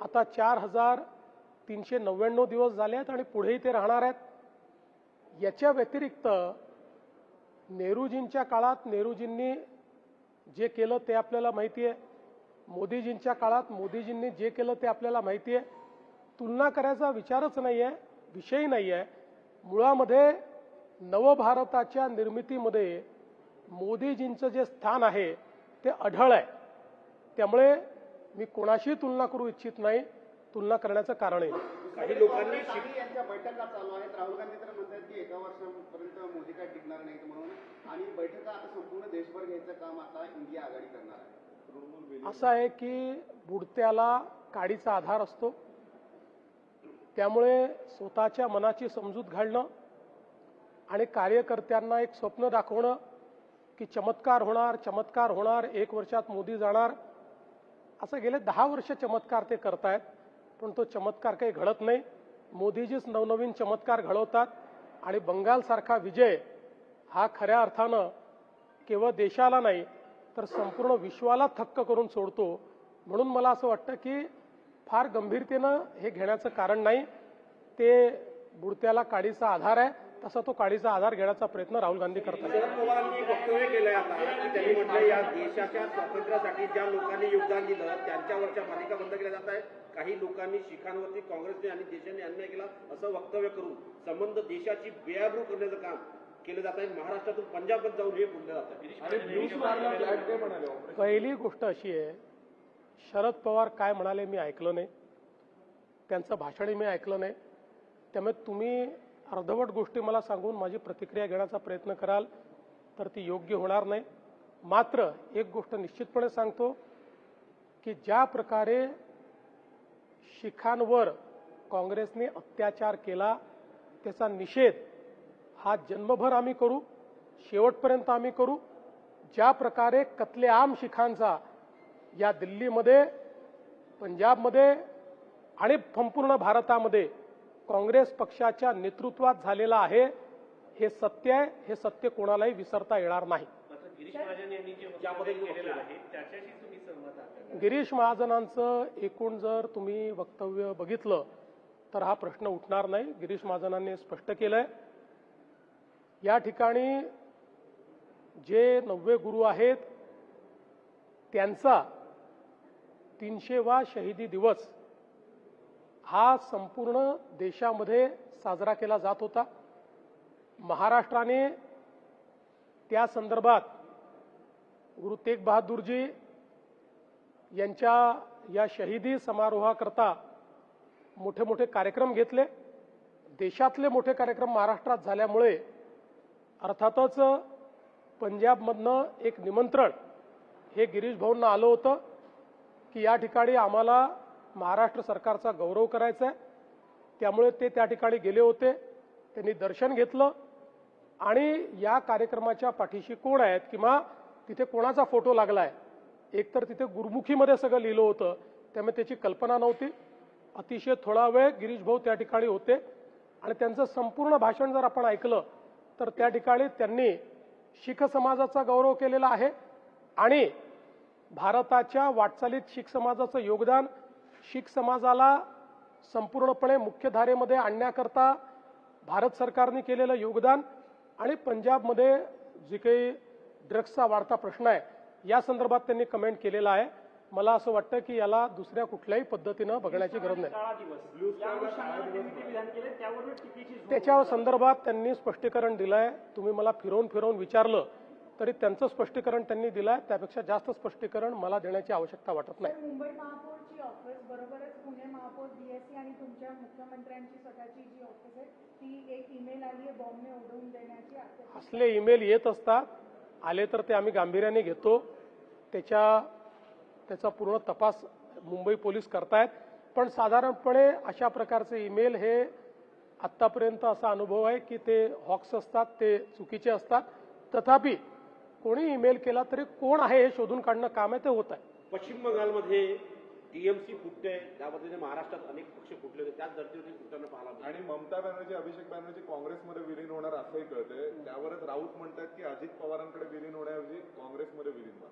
आता 4399 दिवस झाले आहेत आणि पुढेही ते राहणार आहेत. याच्या व्यतिरिक्त नेहरूजींच्या काळात नेहरूजींनी जे केलं ते आपल्याला माहिती आहे. मोदीजींच्या काळात मोदीजींनी जे केलं ते आपल्याला माहिती आहे. तुलना करायचा विचारच नाही आहे, विषय नाही आहे. मुळामध्ये नवभारताच्या निर्मितीमध्ये मोदीजींचं जे स्थान आहे ते अढळ आहे. त्यामुळे मी कोणाशी तुलना करू इच्छित नाही. तुलना करण्याचं कारण आहे. काही लोकांनी यांच्या बैठका चालू आहेत. राहुल गांधी तर म्हणतात की एका वर्षापर्यंत मोदी काय टिकणार नाहीत म्हणून, आणि बैठका आता संपूर्ण देशभर घ्यायचं काम आता इंडिया आघाडी करणार आहे. असं आहे की बुडत्याला काडीचा आधार असतो. त्यामुळे स्वतःच्या मनाची समजूत घालणं आणि कार्यकर्त्यांना एक स्वप्न दाखवणं की चमत्कार होणार, चमत्कार होणार, 1 वर्षात मोदी जाणार, असं गेले 10 वर्ष चमत्कार ते करतायत. पण तो चमत्कार काही घडत नाही. मोदीजीच नवनवीन चमत्कार घडवतात आणि बंगालसारखा विजय हा खऱ्या अर्थानं केवळ देशाला नाही तर संपूर्ण विश्वाला थक्क करून सोडतो. म्हणून मला असं वाटतं की फार गंभीरतेनं हे घेण्याचं कारण नाही. ते बुडत्याला काडीचा आधार आहे, तसा तो काडीचा आधार घेण्याचा प्रयत्न राहुल गांधी करतात. शरद पवारांनी वक्तव्य केलंय आता की त्यांनी म्हटलं या देशाच्या स्वातंत्र्यासाठी ज्या लोकांनी योगदान दिलं त्यांच्यावरच्या मालिका बंद केल्या जात आहेत. काही लोकांनी शिखांवरती काँग्रेसने आणि देशाने अन्याय केला असं वक्तव्य करून संबंध देशाची बेआबरू करण्याचं काम केलं जात आहे. महाराष्ट्रातून पंजाबात जाऊन हे बोललं जात आहे. पहिली गोष्ट अशी आहे, शरद पवार काय म्हणाले मी ऐकलं नाही, त्यांचं भाषणही मी ऐकलं नाही. त्यामुळे तुम्ही अर्धवट गोष्टी मला सांगून माझी प्रतिक्रिया घेण्याचा प्रयत्न कराल तर ती योग्य होणार नाही. मात्र एक गोष्ट निश्चितपणे सांगतो की ज्या प्रकारे शिखांवर काँग्रेसने अत्याचार केला त्याचा निषेध हा जन्मभर आम्ही करू, शेवटपर्यंत आम्ही करू. ज्या प्रकारे कत्लेआम शिखांचा या दिल्लीमध्ये, पंजाबमध्ये आणि संपूर्ण भारतामध्ये काँग्रेस पक्षाच्या नेतृत्वात झालेला आहे, हे सत्य आहे. हे सत्य कोणालाही विसरता येणार नाही. गिरीश महाजनांचं एकूण जर तुम्ही वक्तव्य बघितलं तर हा प्रश्न उठणार नाही. गिरीश महाजनांनी स्पष्ट केलंय या ठिकाणी जे 90 गुरु आहेत त्यांचा 300वा शहीदी दिवस हा संपूर्ण देशामध्ये साजरा केला जात होता. महाराष्ट्राने त्या संदर्भात गुरु तेग बहादूरजी यांच्या या शहीदी समारोहाकरता मोठे मोठे कार्यक्रम घेतले. देशातले मोठे कार्यक्रम महाराष्ट्रात झाल्यामुळे अर्थातच पंजाबमधनं एक निमंत्रण हे गिरीश भाऊंना आलं होतं की या ठिकाणी आम्हाला महाराष्ट्र सरकारचा गौरव करायचा आहे. त्यामुळे ते त्या ठिकाणी गेले होते. त्यांनी दर्शन घेतलं आणि या कार्यक्रमाच्या पाठीशी कोण आहेत किंवा तिथे कोणाचा फोटो लागलाय, एकतर तिथे गुरुमुखीमध्ये सगळं लिहिलं होतं, त्यामुळे त्याची कल्पना नव्हती. अतिशय थोडा वेळ गिरीश भाऊ त्या ठिकाणी होते आणि त्यांचं संपूर्ण भाषण जर आपण ऐकलं तर त्या ठिकाणी त्यांनी शीख समाजाचा गौरव केलेला आहे आणि भारताच्या वाटचालीत शीख समाजाचं योगदान, शीख समाजाला संपूर्णपणे मुख्यधारेमध्ये आणण्याकरता भारत सरकारने केलेलं योगदान आणि पंजाबमध्ये जे काही ड्रग्सचा वाढता प्रश्न आहे या संदर्भात त्यांनी कमेंट केलेला आहे. मला असं वाटतं की याला दुसऱ्या कुठल्याही पद्धतीनं बघण्याची गरज नाही. त्याच्या संदर्भात त्यांनी स्पष्टीकरण दिलंय. तुम्ही मला फिरवून फिरवून विचारलं तरी त्यांचं स्पष्टीकरण त्यांनी दिलंय. त्यापेक्षा जास्त स्पष्टीकरण मला देण्याची आवश्यकता वाटत नाही. मुंबई महापौरची ऑफिस बरोबरच पुणे महापौर बीएससी आणि तुमच्या मुख्यमंत्र्यांची स्वतःची जी ऑफिस आहे ती एक ईमेल आली आहे बॉम्बने उडवून देण्याची. असले ईमेल येत असतात. आले तर ते आम्ही गांभीर्याने घेतो. त्याचा पूर्ण तपास मुंबई पोलीस करतायत. पण साधारणपणे अशा प्रकारचे ईमेल हे आत्तापर्यंत असा अनुभव आहे की ते हॉक्स असतात, ते चुकीचे असतात. तथापि कोणी ईमेल केला तरी कोण आहे हे शोधून काढणं काम आहे, ते होत आहे. पश्चिम बंगालमध्ये टीएमसी फुटते, त्या पद्धतीने महाराष्ट्रात अनेक पक्ष फुटले होते, त्याच धर्तीवरती फुटताना पाहायला. आणि ममता बॅनर्जी, अभिषेक बॅनर्जी काँग्रेसमध्ये विलीन होणार असंही कळतंय. त्यावरच राऊत म्हणतात की अजित पवारांकडे विलीन होण्याऐवजी काँग्रेसमध्ये विलीन व्हा.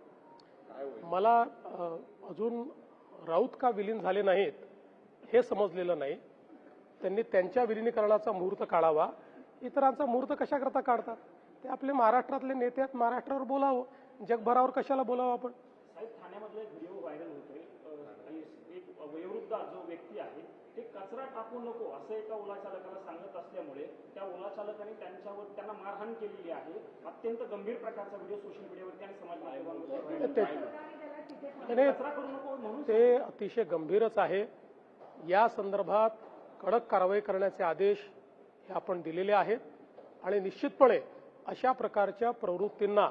काय होईल? मला अजून राऊत का विलीन झाले नाहीत हे समजलेलं नाही. त्यांनी त्यांच्या विलिनीकरणाचा मुहूर्त काढावा. इतरांचा मुहूर्त कशाकरता काढतात? ते आपले महाराष्ट्रातले नेते आहेत, महाराष्ट्रावर बोलावं, जगभरावर कशाला बोलावं आपण? साहेब, ठाण्यामधला एक व्हिडिओ व्हायरल होतोय. एक वयोवृद्ध जो व्यक्ती आहे ते कचरा टाकू नको असं एका ओला चालकाला सांगत असल्यामुळे त्या ओला चालकाने त्यांना मारहाण केलेली आहे. अत्यंत गंभीर प्रकारचा व्हिडिओ सोशल मीडियावरती आणि समाज माध्यमांवर कचरा करू नको म्हणून ते अतिशय गंभीरच आहे. या संदर्भात कडक कारवाई करण्याचे आदेश हे आपण दिलेले आहेत आणि निश्चितपणे अशा प्रकारच्या प्रवृत्तींना